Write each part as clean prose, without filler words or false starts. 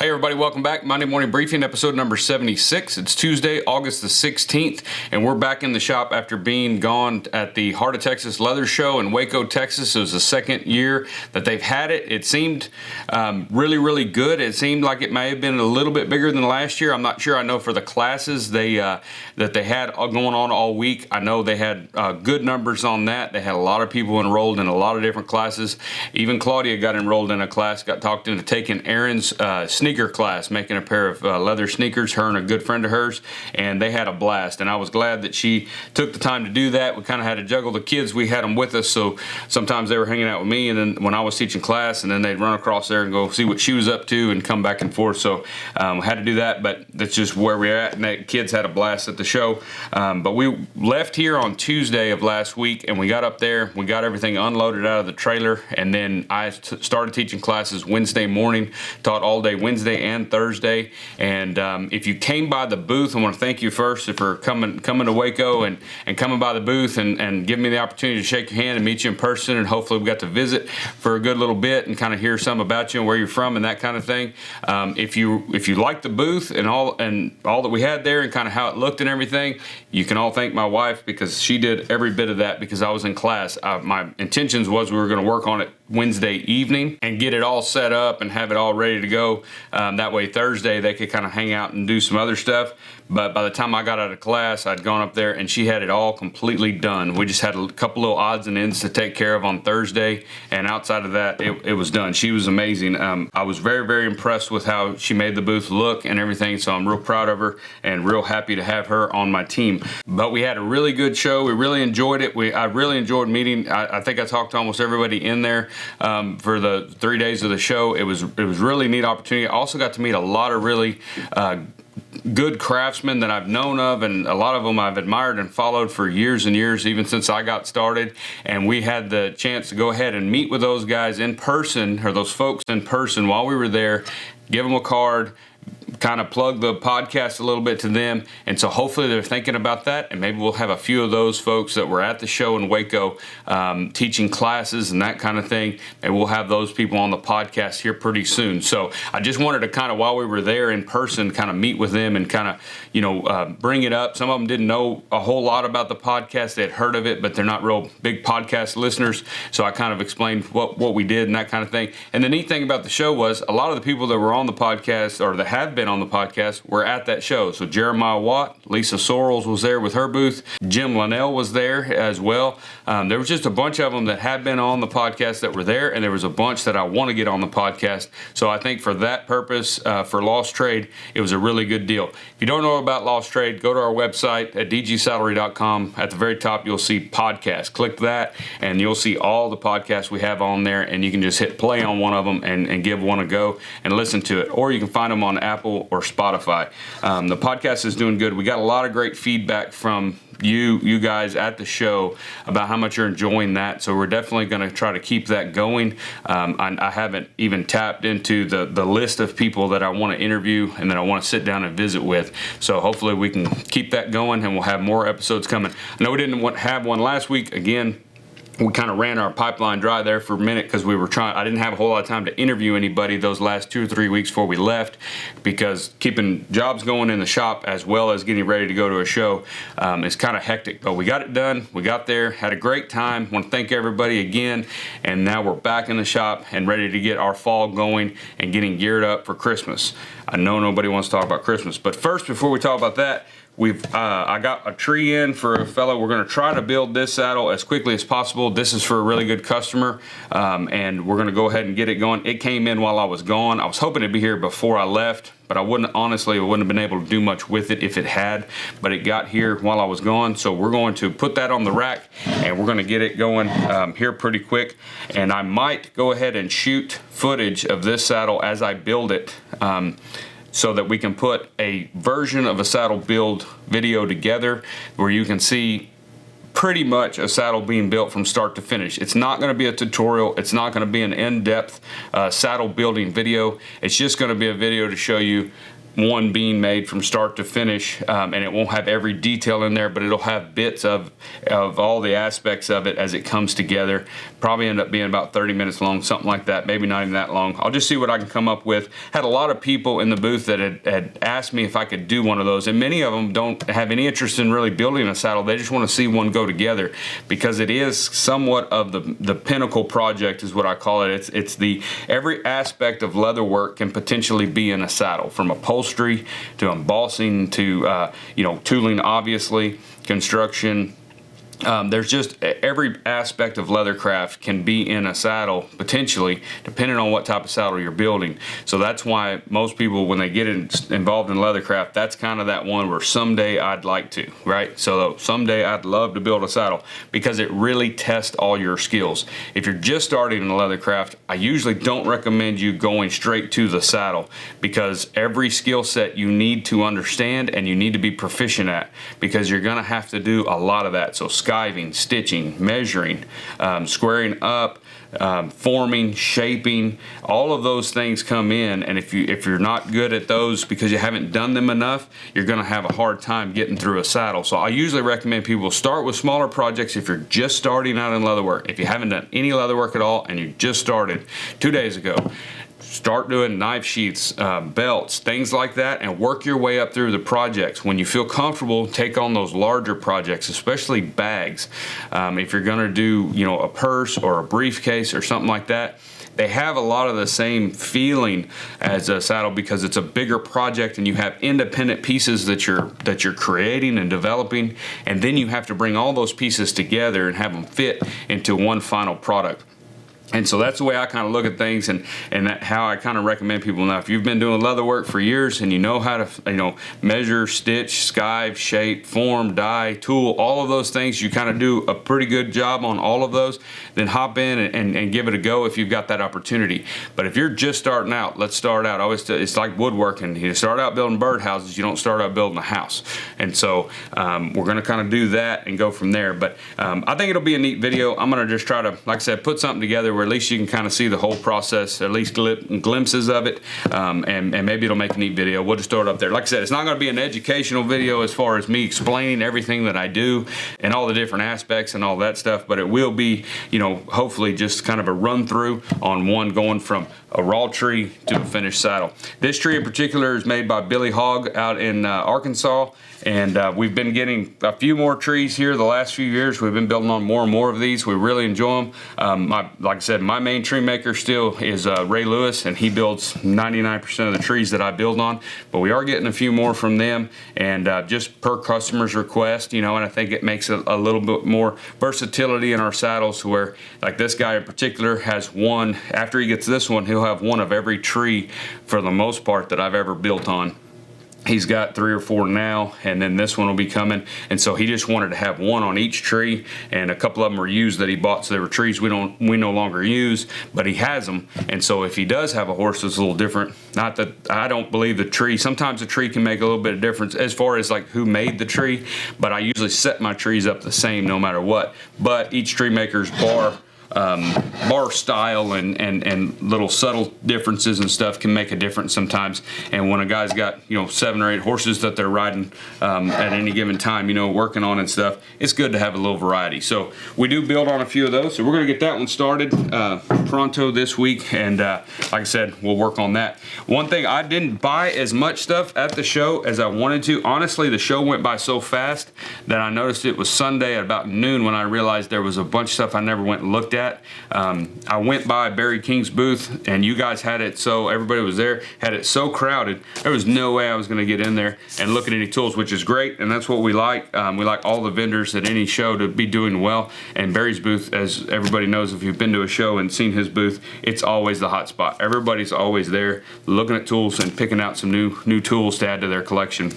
Hey everybody, welcome back. Monday Morning Briefing, episode number 76. It's Tuesday, August the 16th, and we're back in the shop after being gone at the Heart of Texas Leather Show in Waco, Texas. It was the second year that they've had it. It seemed really good. It seemed like it may have been a little bit bigger than last year. I'm not sure. I know for the classes that they had going on all week, I know they had good numbers on that. They had a lot of people enrolled in a lot of different classes. Even Claudia got enrolled in a class, got talked into taking Aaron's sneaker class, making a pair of leather sneakers, her and a good friend of hers, and they had a blast. And I was glad that she took the time to do that. We kind of had to juggle the kids. We had them with us, so sometimes they were hanging out with me, and then when I was teaching class, and then they'd run across there and go see what she was up to and come back and forth. So had to do that, but that's just where we're at, and the kids had a blast at the show. But we left here on Tuesday of last week, and we got up there, we got everything unloaded out of the trailer, and then I started teaching classes Wednesday morning, taught all day Wednesday and Thursday. And if you came by the booth, I want to thank you first for coming to Waco and coming by the booth and giving me the opportunity to shake your hand and meet you in person, and hopefully we got to visit for a good little bit and kind of hear some about you and where you're from and that kind of thing. If you liked the booth and all that we had there and kind of how it looked and everything, you can all thank my wife, because she did every bit of that, because I was in class. My intentions was we were going to work on it Wednesday evening and get it all set up and have it all ready to go. That way Thursday they could kind of hang out and do some other stuff. But by the time I got out of class, I'd gone up there and she had it all completely done. We just had a couple little odds and ends to take care of on Thursday, and outside of that, it was done. She was amazing. I was very impressed with how she made the booth look and everything, so I'm real proud of her and real happy to have her on my team. But we had a really good show. We really enjoyed it. I really enjoyed meeting. I think I talked to almost everybody in there for the 3 days of the show. It was really a neat opportunity. I also got to meet a lot of really good craftsmen that I've known of, and a lot of them I've admired and followed for years and years, even since I got started. And we had the chance to go ahead and meet with those guys in person, or those folks in person, while we were there, give them a card, kind of plug the podcast a little bit to them. And so hopefully they're thinking about that, and maybe we'll have a few of those folks that were at the show in Waco teaching classes and that kind of thing, and we'll have those people on the podcast here pretty soon. So I just wanted to kind of, while we were there in person, kind of meet with them and kind of bring it up. Some of them didn't know a whole lot about the podcast. They had heard of it, but they're not real big podcast listeners, so I kind of explained what we did and that kind of thing. And the neat thing about the show was a lot of the people that were on the podcast, or that have been on the podcast, were at that show. So Jeremiah Watt, Lisa Sorrells was there with her booth, Jim Linnell was there as well. There was just a bunch of them that had been on the podcast that were there, and there was a bunch that I want to get on the podcast. So I think for that purpose, for Lost Trade, it was a really good deal. If you don't know about Lost Trade, go to our website at dgsaddlery.com. At the very top, you'll see podcast. Click that, and you'll see all the podcasts we have on there, and you can just hit play on one of them and give one a go and listen to it. Or you can find them on Apple or Spotify. The podcast is doing good. We got a lot of great feedback from you guys at the show about how much you're enjoying that, so we're definitely going to try to keep that going. I haven't even tapped into the list of people that I want to interview and that I want to sit down and visit with, so hopefully we can keep that going, and we'll have more episodes coming. I know we didn't have one last week. Again, we kind of ran our pipeline dry there for a minute because I didn't have a whole lot of time to interview anybody those last 2 or 3 weeks before we left, because keeping jobs going in the shop as well as getting ready to go to a show is kind of hectic. But we got it done. We got there, had a great time. Want to thank everybody again. And now we're back in the shop and ready to get our fall going and getting geared up for Christmas. I know nobody wants to talk about Christmas, but first, before we talk about that, I got a tree in for a fellow. We're going to try to build this saddle as quickly as possible. This is for a really good customer, and we're going to go ahead and get it going. It came in while I was gone. I was hoping it'd be here before I left, but I wouldn't have been able to do much with it if it had, but it got here while I was gone. So we're going to put that on the rack, and we're going to get it going here pretty quick. And I might go ahead and shoot footage of this saddle as I build it, so that we can put a version of a saddle build video together where you can see pretty much a saddle being built from start to finish. It's not going to be a tutorial. It's not going to be an in-depth saddle building video. It's just going to be a video to show you one being made from start to finish, and it won't have every detail in there, but it'll have bits of all the aspects of it as it comes together. Probably end up being about 30 minutes long, something like that, maybe not even that long. I'll just see what I can come up with. Had a lot of people in the booth that had asked me if I could do one of those, and many of them don't have any interest in really building a saddle. They just want to see one go together, because it is somewhat of the pinnacle project is what I call it. It's the every aspect of leather work can potentially be in a saddle, from upholstery to embossing to tooling, obviously, construction. There's just every aspect of leathercraft can be in a saddle, potentially, depending on what type of saddle you're building. So that's why most people, when they get involved in leathercraft, that's kind of that one where someday I'd like to, right? So someday I'd love to build a saddle, because it really tests all your skills. If you're just starting in leathercraft, I usually don't recommend you going straight to the saddle, because every skill set you need to understand and you need to be proficient at, because you're going to have to do a lot of that. So skiving, stitching, measuring, squaring up, forming, shaping, all of those things come in, and if you're not good at those because you haven't done them enough, you're going to have a hard time getting through a saddle. So I usually recommend people start with smaller projects if you're just starting out in leatherwork. If you haven't done any leatherwork at all and you just started 2 days ago, start doing knife sheaths, belts, things like that, and work your way up through the projects. When you feel comfortable, take on those larger projects, especially bags. If you're going to do, a purse or a briefcase or something like that, they have a lot of the same feeling as a saddle, because it's a bigger project and you have independent pieces that you're creating and developing, and then you have to bring all those pieces together and have them fit into one final product. And so that's the way I kind of look at things, and how I kind of recommend people. Now, if you've been doing leather work for years and you know how to measure, stitch, skive, shape, form, dye, tool, all of those things, you kind of do a pretty good job on all of those, then hop in and give it a go if you've got that opportunity. But if you're just starting out, let's start out. It's like woodworking. You start out building birdhouses, you don't start out building a house. And so we're going to kind of do that and go from there. But I think it'll be a neat video. I'm going to just try to, like I said, put something together where at least you can kind of see the whole process, at least glimpses of it, and maybe it'll make a neat video. We'll just throw it up there. Like I said, it's not going to be an educational video as far as me explaining everything that I do and all the different aspects and all that stuff, but it will be, hopefully just kind of a run through on one going from a raw tree to a finished saddle. This tree in particular is made by Billy Hogg out in Arkansas, and we've been getting a few more trees here the last few years. We've been building on more and more of these. We really enjoy them. Like I said, my main tree maker still is Ray Lewis, and he builds 99% of the trees that I build on, but we are getting a few more from them, and just per customer's request, and I think it makes a little bit more versatility in our saddles, where like this guy in particular has one. After he gets this one, he'll have one of every tree for the most part that I've ever built on. He's got 3 or 4 now, and then this one will be coming, and so he just wanted to have one on each tree, and a couple of them were used that he bought, so they were trees we no longer use, but he has them. And so if he does have a horse that's a little different, not that I don't believe the tree, sometimes the tree can make a little bit of difference as far as like who made the tree, but I usually set my trees up the same no matter what. But each tree maker's bar style and little subtle differences and stuff can make a difference sometimes. And when a guy's got 7 or 8 horses that they're riding at any given time, working on and stuff, it's good to have a little variety. So we do build on a few of those, so we're going to get that one started pronto this week, and like I said, we'll work on that. One thing, I didn't buy as much stuff at the show as I wanted to. Honestly, the show went by so fast that I noticed it was Sunday at about noon when I realized there was a bunch of stuff I never went and looked at. I went by Barry King's booth, and you guys had it, so everybody was there, had it so crowded, there was no way I was going to get in there and look at any tools, which is great, and that's what we like. We like all the vendors at any show to be doing well, and Barry's booth, as everybody knows if you've been to a show and seen his booth, it's always the hot spot. Everybody's always there looking at tools and picking out some new tools to add to their collection.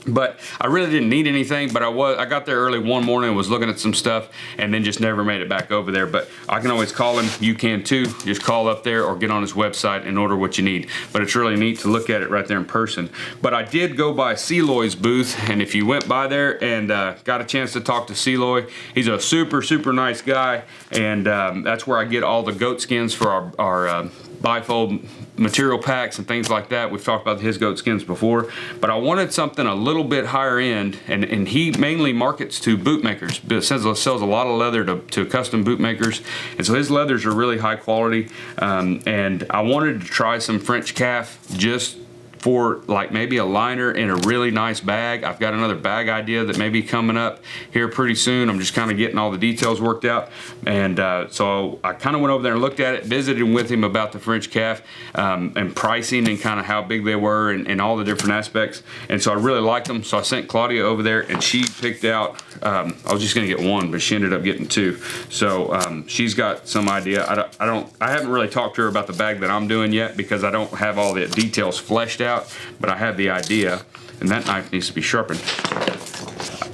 But I really didn't need anything, but I got there early one morning and was looking at some stuff, and then just never made it back over there. But I can always call him. You can too. Just call up there or get on his website and order what you need. But it's really neat to look at it right there in person. But I did go by Celoy's booth, and if you went by there and got a chance to talk to Celoy, he's a super nice guy, and that's where I get all the goat skins for our bifold material packs and things like that. We've talked about his goat skins before, but I wanted something a little bit higher end, and he mainly markets to bootmakers. It sells a lot of leather to custom bootmakers, and so his leathers are really high quality. And I wanted to try some French calf just for like maybe a liner in a really nice bag. I've got another bag idea that may be coming up here pretty soon. I'm just kind of getting all the details worked out. And so I kind of went over there and looked at it, visited with him about the French calf and pricing and kind of how big they were and all the different aspects. And so I really liked them. So I sent Claudia over there and she picked out, I was just gonna get one, but she ended up getting two. So she's got some idea. I haven't really talked to her about the bag that I'm doing yet because I don't have all the details fleshed out. But I had the idea, and that knife needs to be sharpened.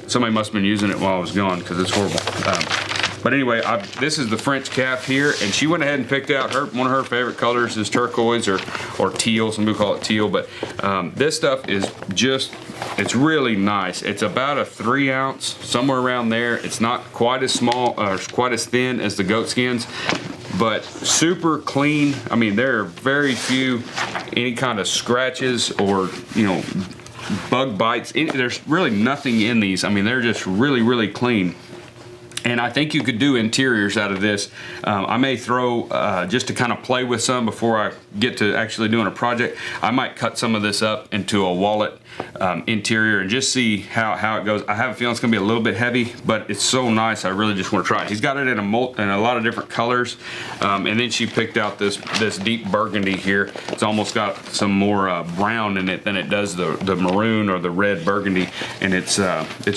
Somebody must have been using it while I was gone because it's horrible. But anyway, this is the French calf here, and she went ahead and picked out one of her favorite colors is turquoise or teal. Some people call it teal, but this stuff is it's really nice. It's about a 3 ounce, somewhere around there. It's not quite as small or quite as thin as the goat skins, but super clean. I mean, there are very few any kind of scratches or, bug bites. There's really nothing in these. I mean, they're just really, really clean. And I think you could do interiors out of this. I may throw, just to kind of play with some before I get to actually doing a project, I might cut some of this up into a wallet interior and just see how it goes. I have a feeling it's gonna be a little bit heavy, but it's so nice, I really just wanna try it. He's got it in a lot of different colors. And then she picked out this deep burgundy here. It's almost got some more brown in it than it does the maroon or the red burgundy. And it's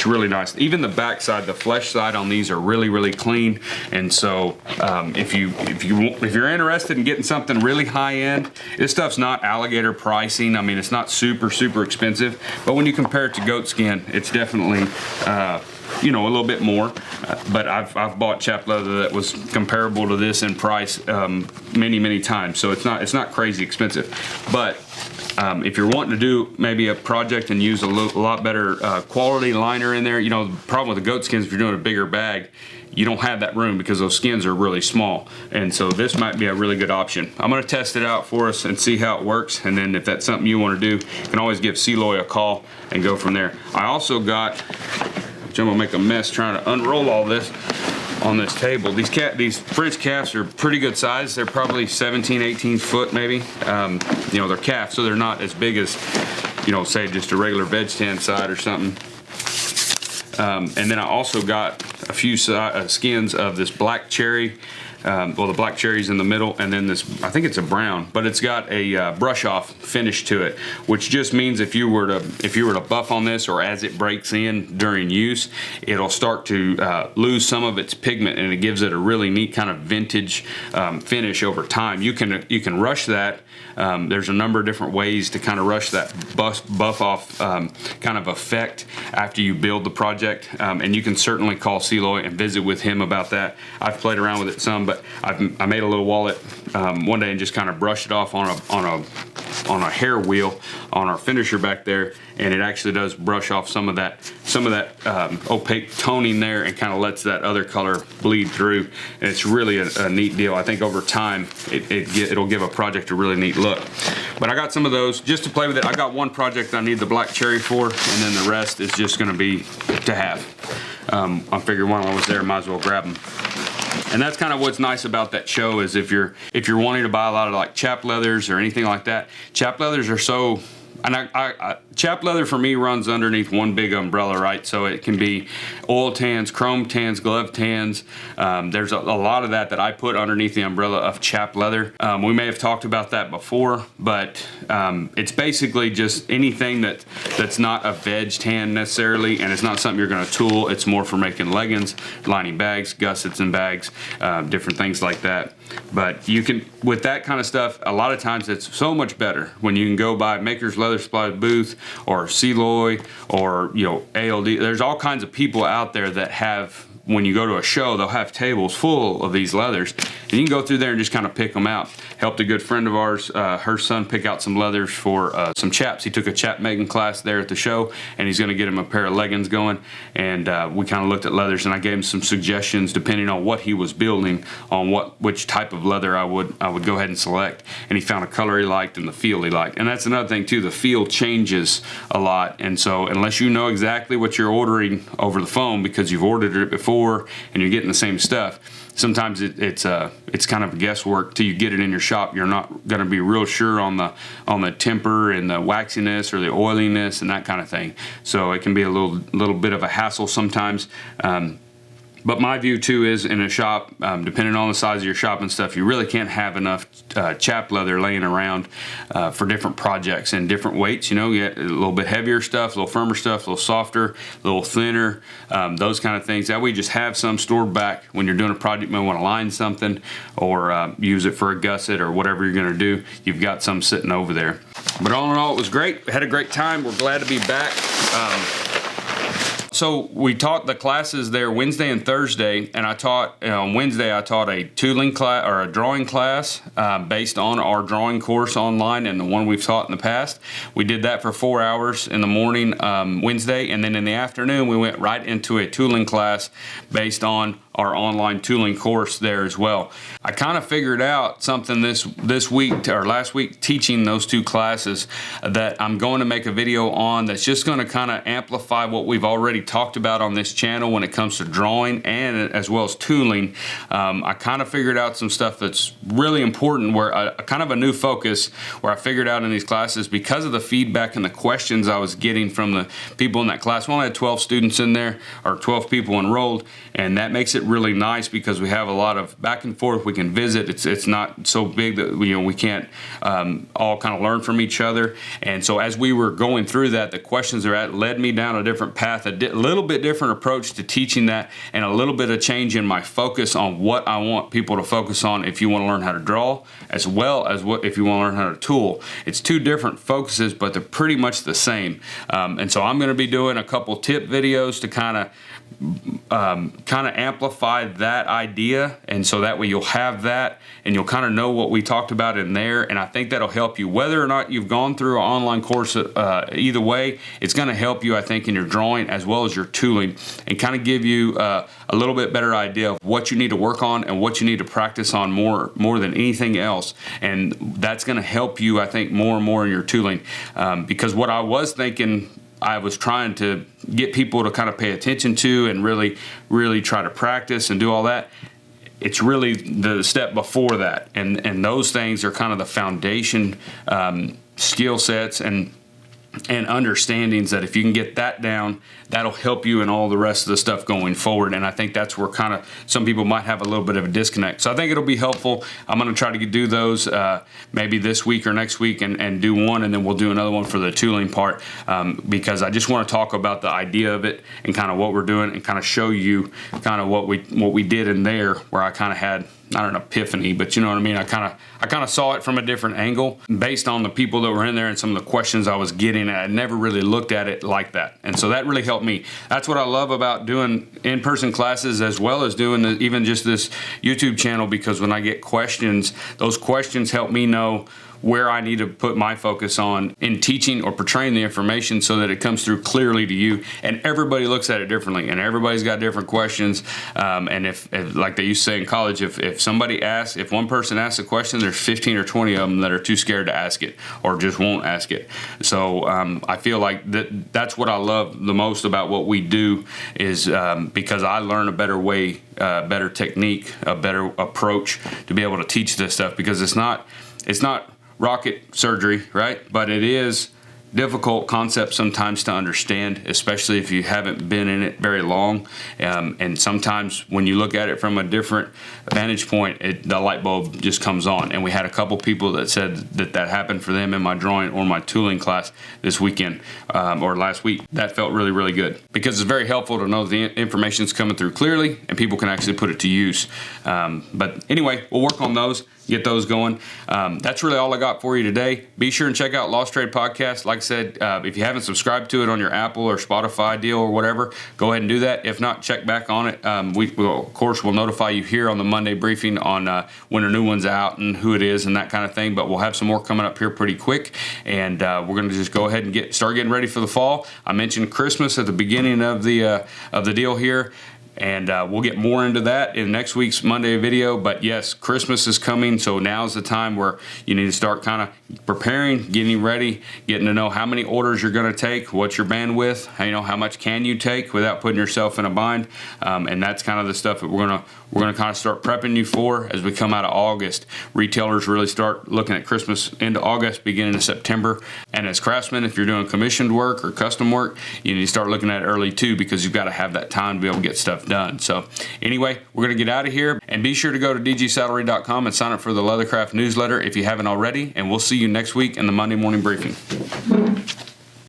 really nice. Even the back side, the flesh side on these are really, really clean. And so if you're interested in getting something really high end, this stuff's not alligator pricing. I mean, it's not super, super expensive, but when you compare it to goat skin, it's definitely a little bit more. But I've bought chap leather that was comparable to this in price many times, so it's not crazy expensive. But if you're wanting to do maybe a project and use a lot better quality liner in there, the problem with the goat skins, if you're doing a bigger bag, you don't have that room because those skins are really small. And so this might be a really good option. I'm gonna test it out for us and see how it works. And then if that's something you wanna do, you can always give Celoy a call and go from there. I also got, which I'm gonna make a mess trying to unroll all this on this table. These French calves are pretty good size. They're probably 17, 18 foot maybe. They're calves, so they're not as big as, say just a regular veg tan side or something. And then I also got a few skins of this black cherry. The black cherry's in the middle, and then this, I think it's a brown, but it's got a brush off finish to it, which just means if you were to buff on this, or as it breaks in during use, it'll start to lose some of its pigment, and it gives it a really neat kind of vintage finish over time. You can rush that. There's a number of different ways to kind of rush that buff off kind of effect after you build the project, and you can certainly call Celoy and visit with him about that. I've played around with it some, but I made a little wallet one day and just kind of brushed it off on a hair wheel on our finisher back there, and it actually does brush off some of that opaque toning there and kind of lets that other color bleed through. And it's really a neat deal. I think over time it'll give a project a really neat look. But I got some of those just to play with it. I got one project I need the black cherry for, and then the rest is just going to be to have. I figured while I was there, might as well grab them. And that's kind of what's nice about that show, is if you're wanting to buy a lot of like chap leathers or anything like that, chap leathers are so, and chap leather for me runs underneath one big umbrella, right? So it can be oil tans, chrome tans, glove tans. There's a lot of that I put underneath the umbrella of chap leather. We may have talked about that before, but it's basically just anything that's not a veg tan necessarily, and it's not something you're gonna tool. It's more for making leggings, lining bags, gussets and bags, different things like that. But you can, with that kind of stuff, a lot of times it's so much better when you can go by Maker's Leather Supply booth or Celoy or ALD. There's all kinds of people out there that have when you go to a show, they'll have tables full of these leathers, and you can go through there and just kind of pick them out. Helped a good friend of ours, her son, pick out some leathers for some chaps. He took a chap making class there at the show, and he's going to get him a pair of leggings going. And we kind of looked at leathers, and I gave him some suggestions depending on what he was building, on which type of leather I would go ahead and select. And he found a color he liked and the feel he liked. And that's another thing too, the feel changes a lot. And so unless you know exactly what you're ordering over the phone because you've ordered it before and you're getting the same stuff, sometimes it's kind of guesswork till you get it in your shop. You're not going to be real sure on the temper and the waxiness or the oiliness and that kind of thing. So it can be a little bit of a hassle sometimes. But my view too is in a shop, depending on the size of your shop and stuff, you really can't have enough chap leather laying around for different projects and different weights. You know, you get a little bit heavier stuff, a little firmer stuff, a little softer, a little thinner, those kind of things. That way you just have some stored back when you're doing a project, you may want to line something or use it for a gusset or whatever you're going to do. You've got some sitting over there. But all in all, it was great. We had a great time. We're glad to be back. So we taught the classes there Wednesday and Thursday, and I taught on Wednesday I taught a tooling class or a drawing class based on our drawing course online and the one we've taught in the past. We did that for 4 hours in the morning Wednesday, and then in the afternoon we went right into a tooling class based on our online tooling course there as well. I kind of figured out something this week or last week teaching those two classes that I'm going to make a video on that's just going to kind of amplify what we've already talked about on this channel when it comes to drawing and as well as tooling. I kind of figured out some stuff that's really important where kind of a new focus where I figured out in these classes because of the feedback and the questions I was getting from the people in that class. We only had 12 students in there or 12 people enrolled, and that makes it really nice because we have a lot of back and forth. We can visit. It's not so big that we can't all kind of learn from each other. And so as we were going through that, the questions led me down a different path, a little bit different approach to teaching that, and a little bit of change in my focus on what I want people to focus on if you want to learn how to draw, as well as if you want to learn how to tool. It's two different focuses, but they're pretty much the same. And so I'm going to be doing a couple tip videos to kind of amplify that idea, and so that way you'll have that and you'll kind of know what we talked about in there, and I think that'll help you whether or not you've gone through an online course. Either way, it's going to help you, I think, in your drawing as well as your tooling, and kind of give you a little bit better idea of what you need to work on and what you need to practice on more than anything else. And that's going to help you, I think, more and more in your tooling, because what I was thinking I was trying to get people to kind of pay attention to and really try to practice and do all that. It's really the step before that, and those things are kind of the foundation skill sets and understandings that if you can get that down, that'll help you in all the rest of the stuff going forward. And I think that's where kind of some people might have a little bit of a disconnect. So I think it'll be helpful. I'm going to try to do those maybe this week or next week and do one, and then we'll do another one for the tooling part, because I just want to talk about the idea of it and kind of what we're doing and kind of show you kind of what we did in there, where I kind of had not an epiphany, but you know what I mean? I kind of saw it from a different angle based on the people that were in there and some of the questions I was getting, and I never really looked at it like that. And so that really helped me. That's what I love about doing in-person classes as well as doing even just this YouTube channel, because when I get questions, those questions help me know where I need to put my focus on in teaching or portraying the information so that it comes through clearly to you. And everybody looks at it differently, and everybody's got different questions. And if like they used to say in college, if one person asks a question, there's 15 or 20 of them that are too scared to ask it or just won't ask it. So I feel like that's what I love the most about what we do, is because I learn a better way, better technique, a better approach to be able to teach this stuff, because it's not rocket surgery, right? But it is difficult concept sometimes to understand, especially if you haven't been in it very long. And sometimes when you look at it from a different vantage point, the light bulb just comes on. And we had a couple people that said that happened for them in my drawing or my tooling class this weekend or last week. That felt really, really good, because it's very helpful to know the information's coming through clearly and people can actually put it to use. But anyway, we'll work on those. get those going. That's really all I got for you today. Be sure and check out Lost Trade Podcast. Like I said, if you haven't subscribed to it on your Apple or Spotify deal or whatever, go ahead and do that. If not, check back on it. We will, of course, we'll notify you here on the Monday briefing on when a new one's out and who it is and that kind of thing. But we'll have some more coming up here pretty quick, and we're going to just go ahead and start getting ready for the fall. I mentioned Christmas at the beginning of the deal here. And we'll get more into that in next week's Monday video. But yes, Christmas is coming, so now's the time where you need to start kind of preparing, getting ready, getting to know how many orders you're going to take, what's your bandwidth, how much can you take without putting yourself in a bind. And that's kind of the stuff that we're gonna kind of start prepping you for as we come out of August. Retailers really start looking at Christmas into August, beginning of September. And as craftsmen, if you're doing commissioned work or custom work, you need to start looking at it early too, because you've got to have that time to be able to get stuff done. So anyway, we're going to get out of here, and be sure to go to dgsaddlery.com and sign up for the Leathercraft newsletter if you haven't already, and we'll see you next week in the Monday morning briefing.